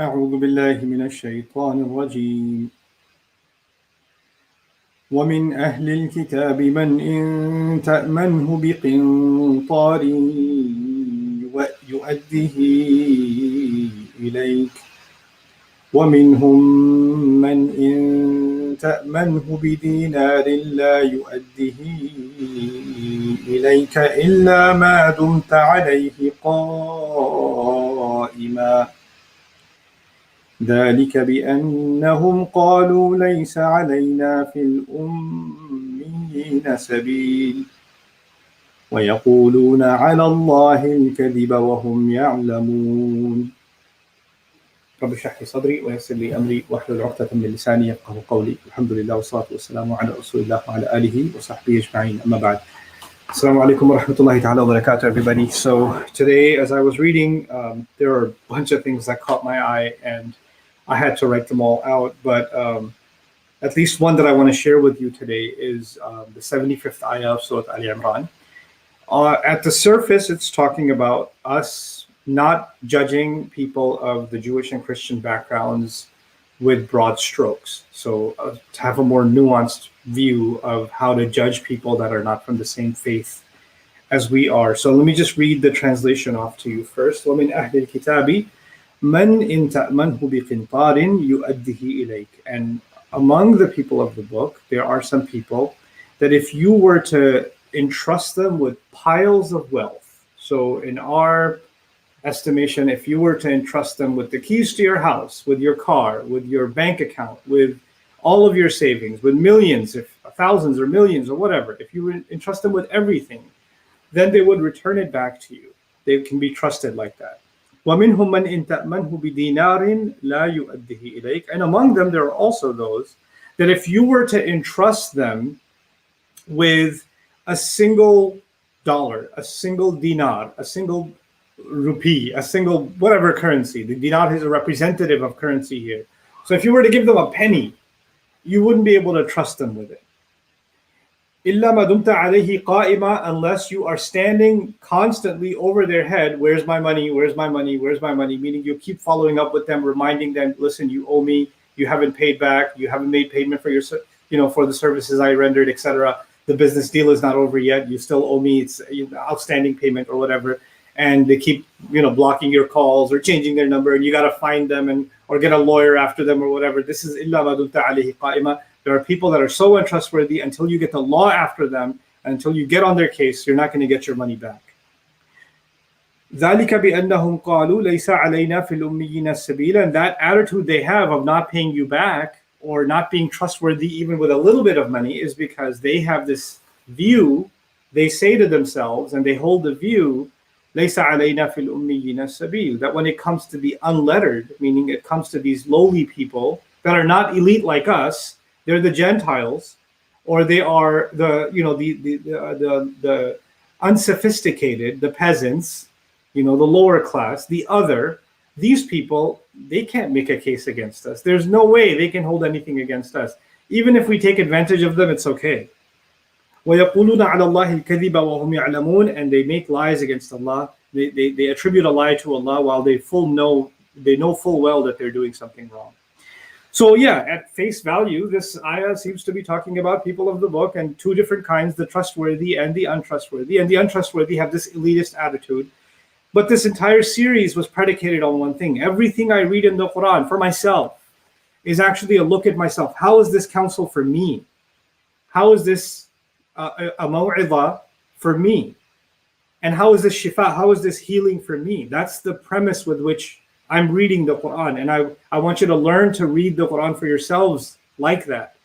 أعوذ بالله من الشيطان الرجيم ومن أهل الكتاب من إن تأمنه بقنطار يؤديه إليك ومنهم من إن تأمنه بدينار لا يؤديه إليك إلا ما دمت عليه قائما ذلك بأنهم قالوا ليس علينا في الأميين سبيل ويقولون على الله الكذب وهم يعلمون رب اشرح لي صدري ويسر لي أمري واحلل عقدة من لساني يفقهوا قولي الحمد لله والصلاة والسلام على رسول الله وعلى آله وصحبه أجمعين أما بعد Assalamu alaikum wa rahmatullahi ta'ala wa barakatuh, everybody. So today, as I was reading, there are a bunch of things that caught my eye, and I had to write them all out. But at least one that I want to share with you today is the 75th ayah of Surah Al-Imran. At the surface, it's talking about us not judging people of the Jewish and Christian backgrounds with broad strokes. So to have a more nuanced view of how to judge people that are not from the same faith as we are. So let me just read the translation off to you first. وَمِنْ أَهْلِ الْكِتَابِ مَنْ إِنْ تَأْمَنْهُ بِقِنْطَارٍ يُؤَدِّهِ إِلَيْكَ. And among the people of the book, there are some people that if you were to entrust them with piles of wealth, so in our estimation, if you were to entrust them with the keys to your house, with your car, with your bank account, with all of your savings, with millions, if thousands or millions or whatever, if you would entrust them with everything, then they would return it back to you. They can be trusted like that. وَمِنْهُمْ مَنْ إِنْ تَأْمَنْهُ بِدِينَارٍ لَا يُؤَدِّهِ إِلَيْكَ. And among them, there are also those that if you were to entrust them with a single dollar, a single dinar, a single rupee, a single whatever currency, the dinar is a representative of currency here. So if you were to give them a penny, you wouldn't be able to trust them with it. إِلَّا مَا دُمْتَ عَلَيْهِ قَائِمًا, unless you are standing constantly over their head, where's my money, where's my money, where's my money, meaning you keep following up with them, reminding them, listen, you owe me, you haven't paid back, you haven't made payment for your, for the services I rendered, etc. The business deal is not over yet, you still owe me, it's outstanding payment or whatever. And they keep, blocking your calls or changing their number, and you got to find them or get a lawyer after them or whatever. This is إِلَّا مَا دُمْتَ عَلَيْهِ قَائِمًا. There are people that are so untrustworthy until you get the law after them, and until you get on their case, you're not going to get your money back. ذَلِكَ بِأَنَّهُمْ قَالُوا لَيْسَ عَلَيْنَا فِي الْأُمِّيِّينَ السَّبِيلَ. And that attitude they have of not paying you back or not being trustworthy even with a little bit of money is because they have this view, they say to themselves, and they hold the view, لَيْسَ عَلَيْنَا فِي الْأُمِّيِّينَ السَّبِيلَ, that when it comes to the unlettered, meaning it comes to these lowly people that are not elite like us, they're the Gentiles, or they are the unsophisticated, the peasants, the lower class, the other. These people, they can't make a case against us. There's no way they can hold anything against us. Even if we take advantage of them, it's okay. وَيَقُولُونَ عَلَى اللَّهِ الْكَذِبَ وَهُمْ يَعْلَمُونَ. And they make lies against Allah. They attribute a lie to Allah while they know full well that they're doing something wrong. So yeah, at face value, this ayah seems to be talking about people of the book and two different kinds, the trustworthy and the untrustworthy. And the untrustworthy have this elitist attitude. But this entire series was predicated on one thing. Everything I read in the Quran for myself is actually a look at myself. How is this counsel for me? How is this a maw'idah for me? And how is this shifa? How is this healing for me? That's the premise with which I'm reading the Quran. And I want you to learn to read the Quran for yourselves like that.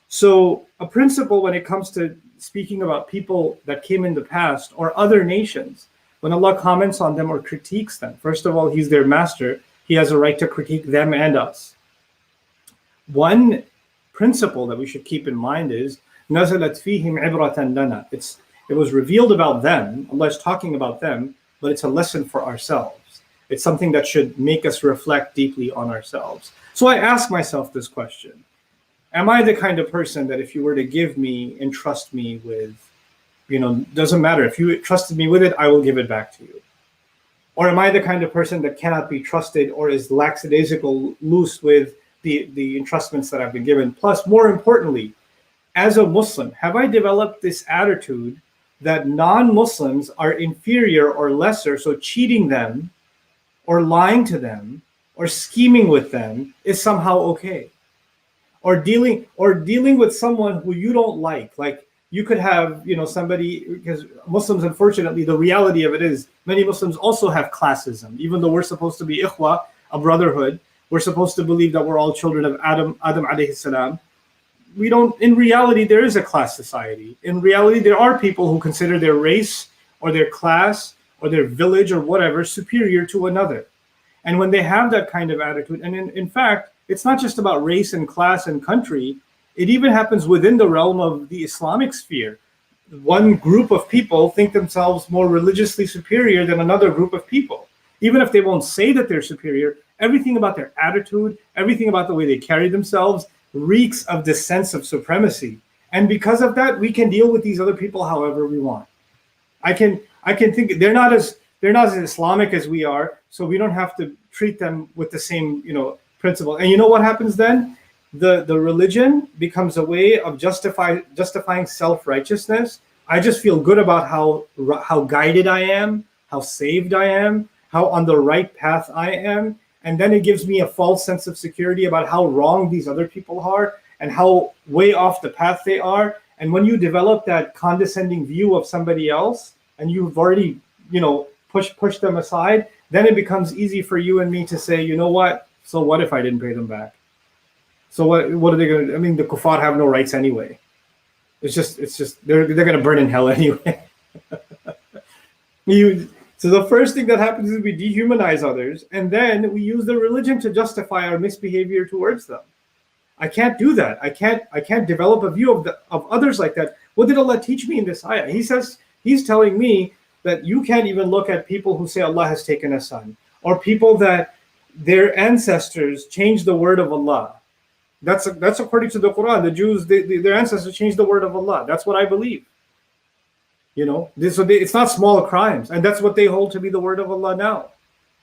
So a principle when it comes to speaking about people that came in the past or other nations, when Allah comments on them or critiques them, first of all, He's their master. He has a right to critique them and us. One principle that we should keep in mind is نَزَلَتْ فِيهِمْ عِبْرَةً لَنَا. It was revealed about them. Allah is talking about them, but it's a lesson for ourselves. It's something that should make us reflect deeply on ourselves. So I ask myself this question. Am I the kind of person that if you were to give me and trust me with, doesn't matter. If you trusted me with it, I will give it back to you. Or am I the kind of person that cannot be trusted or is lackadaisical, loose with the entrustments that I've been given? Plus, more importantly, as a Muslim, have I developed this attitude that non-Muslims are inferior or lesser, so cheating them or lying to them or scheming with them is somehow okay? Or dealing with someone who you don't like you could have, somebody, because Muslims, unfortunately, the reality of it is many Muslims also have classism. Even though we're supposed to be ikhwa, a brotherhood, we're supposed to believe that we're all children of Adam alayhi salam. We don't, in reality, there is a class society. In reality, there are people who consider their race or their class or their village or whatever superior to another. And when they have that kind of attitude, and in fact, it's not just about race and class and country, it even happens within the realm of the Islamic sphere. One group of people think themselves more religiously superior than another group of people. Even if they won't say that they're superior, everything about their attitude, everything about the way they carry themselves reeks of this sense of supremacy. And because of that, we can deal with these other people however we want. I can think they're not as Islamic as we are, so we don't have to treat them with the same, principle. And you know what happens then? The religion becomes a way of justifying self-righteousness. I just feel good about how guided I am, how saved I am, how on the right path I am. And then it gives me a false sense of security about how wrong these other people are and how way off the path they are. And when you develop that condescending view of somebody else and you've already, pushed them aside, then it becomes easy for you and me to say, you know what? So what if I didn't pay them back? So what are they going to do? I mean, the kufar have no rights anyway. It's just they're going to burn in hell anyway. So the first thing that happens is we dehumanize others, and then we use the religion to justify our misbehavior towards them. I can't do that. I can't develop a view of others like that. What did Allah teach me in this ayah? He's telling me that you can't even look at people who say Allah has taken a son, or people that their ancestors changed the word of Allah. That's according to the Quran. The Jews, their ancestors changed the word of Allah. That's what I believe. It's not small crimes, and that's what they hold to be the word of Allah now.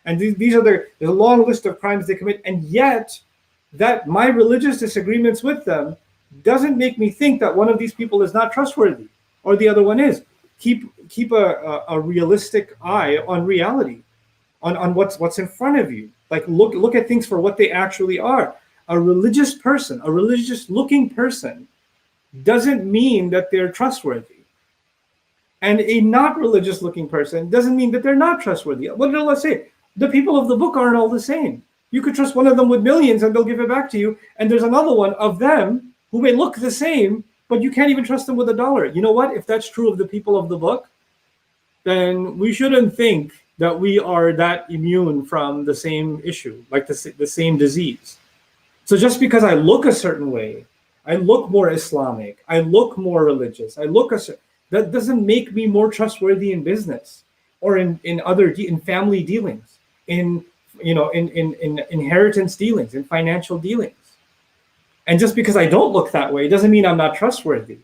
And these are the long list of crimes they commit, and yet that my religious disagreements with them doesn't make me think that one of these people is not trustworthy or the other one is. Keep a realistic eye on reality, on what's in front of you. Like look at things for what they actually are. A religious person, a religious looking person, doesn't mean that they're trustworthy. And a not religious looking person doesn't mean that they're not trustworthy. What did Allah say? The people of the book aren't all the same. You could trust one of them with millions and they'll give it back to you. And there's another one of them who may look the same, but you can't even trust them with $1. You know what? If that's true of the people of the book, then we shouldn't think that we are that immune from the same issue, like the same disease. So just because I look a certain way, I look more Islamic, I look more religious, that doesn't make me more trustworthy in business or in family dealings, in inheritance dealings, in financial dealings. And just because I don't look that way doesn't mean I'm not trustworthy.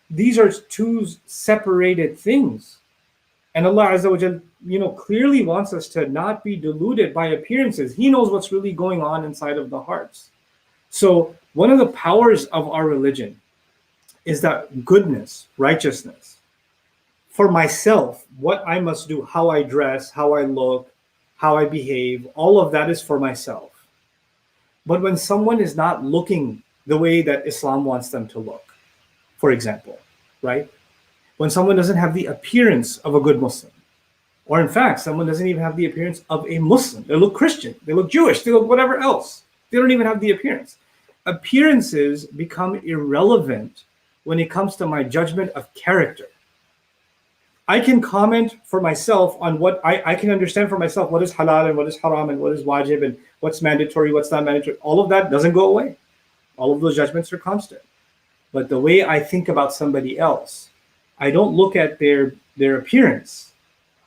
These are two separated things. And Allah Azza wa Jal, clearly wants us to not be deluded by appearances. He knows what's really going on inside of the hearts. So one of the powers of our religion is that goodness, righteousness. For myself, what I must do, how I dress, how I look, how I behave, all of that is for myself. But when someone is not looking the way that Islam wants them to look, for example, right? When someone doesn't have the appearance of a good Muslim, or in fact, someone doesn't even have the appearance of a Muslim. They look Christian, they look Jewish, they look whatever else. They don't even have the appearance. Appearances become irrelevant when it comes to my judgment of character. I can comment for myself on what I can understand for myself, what is halal and what is haram and what is wajib and what's mandatory, what's not mandatory. All of that doesn't go away. All of those judgments are constant. But the way I think about somebody else, I don't look at their appearance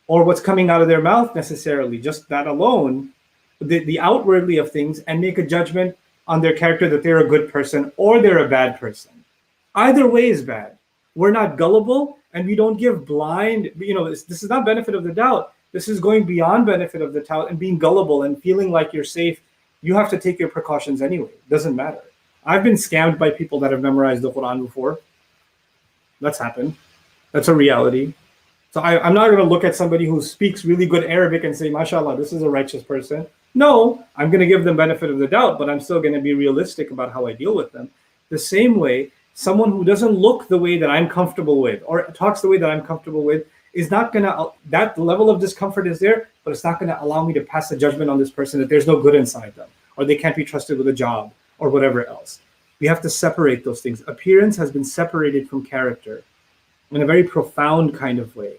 or what's coming out of their mouth necessarily, just that alone, the outwardly of things, and make a judgment on their character that they're a good person or they're a bad person. Either way is bad. We're not gullible and we don't give blind, this is not benefit of the doubt. This is going beyond benefit of the doubt and being gullible and feeling like you're safe. You have to take your precautions anyway. It doesn't matter. I've been scammed by people that have memorized the Quran before. That's happened. That's a reality. So I'm not going to look at somebody who speaks really good Arabic and say, mashallah, this is a righteous person. No, I'm going to give them benefit of the doubt, but I'm still going to be realistic about how I deal with them. The same way, someone who doesn't look the way that I'm comfortable with or talks the way that I'm comfortable with is not going to, that level of discomfort is there, but it's not going to allow me to pass a judgment on this person that there's no good inside them or they can't be trusted with a job or whatever else. We have to separate those things. Appearance has been separated from character in a very profound kind of way.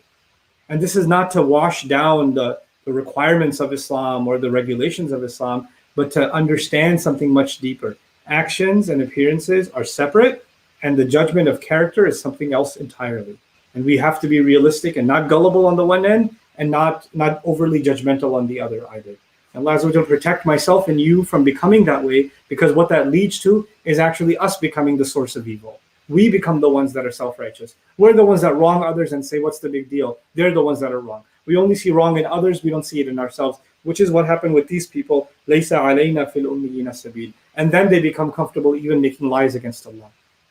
And this is not to wash down the requirements of Islam or the regulations of Islam, but to understand something much deeper. Actions and appearances are separate, and the judgment of character is something else entirely. And we have to be realistic and not gullible on the one end, and not overly judgmental on the other either. Allah Azza wa Jalla protect myself and you from becoming that way, because what that leads to is actually us becoming the source of evil. We become the ones that are self-righteous. We're the ones that wrong others and say, what's the big deal? They're the ones that are wrong. We only see wrong in others, we don't see it in ourselves, which is what happened with these people. لَيْسَ عَلَيْنَا فِي الْأُمِّيِّينَ سَبِيلٌ. And then they become comfortable even making lies against Allah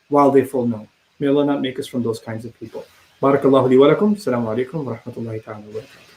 while they full know. May Allah not make us from those kinds of people. Barakallahu li wa lakum. Assalamu alaikum wa rahmatullahi ta'ala wa barakatuh.